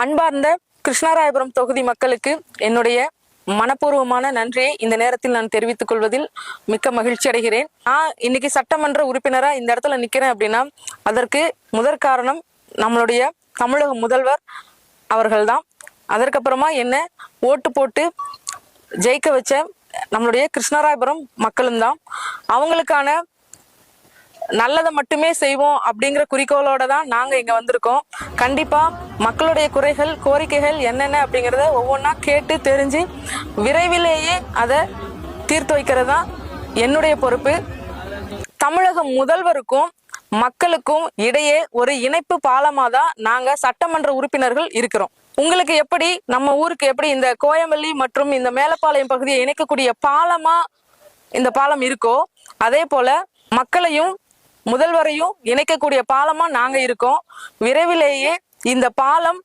அன்பார்ந்த கிருஷ்ணராயபுரம் தொகுதி மக்களுக்கு என்னுடைய மனப்பூர்வமான நன்றியை இந்த நேரத்தில் நான் தெரிவித்துக் கொள்வதில் மிக்க மகிழ்ச்சி அடைகிறேன். நான் இன்னைக்கு சட்டமன்ற உறுப்பினரா இந்த இடத்துல நிக்கிறேன் அப்படின்னா அதற்கு முதற் காரணம் நம்மளுடைய தமிழக முதல்வர் அவர்கள்தான். அதற்கப்புறமா என்ன ஓட்டு போட்டு ஜெயிக்க வச்ச நம்மளுடைய கிருஷ்ணராயபுரம் மக்களும் தான். அவங்களுக்கான நல்லதை மட்டுமே செய்வோம் அப்படிங்கிற குறிக்கோளோட தான் நாங்க இங்க வந்திருக்கோம். கண்டிப்பா மக்களுடைய குறைகள் கோரிக்கைகள் என்னென்ன அப்படிங்கறத ஒவ்வொன்றா கேட்டு தெரிஞ்சு விரைவிலேயே அதை தீர்த்து வைக்கிறது தான் என்னுடைய பொறுப்பு. தமிழக முதல்வருக்கும் மக்களுக்கும் இடையே ஒரு இணைப்பு பாலமா தான் நாங்க சட்டமன்ற உறுப்பினர்கள் இருக்கிறோம். உங்களுக்கு எப்படி நம்ம ஊருக்கு எப்படி இந்த கோயம்பள்ளி மற்றும் இந்த மேலப்பாளையம் பகுதியை இணைக்கக்கூடிய பாலமா இந்த பாலம் இருக்கோ, அதே போல மக்களையும் முதல்வரையும் இணைக்கக்கூடிய பாலமா நாங்க இருக்கோம். விரைவிலேயே இந்த பாலம்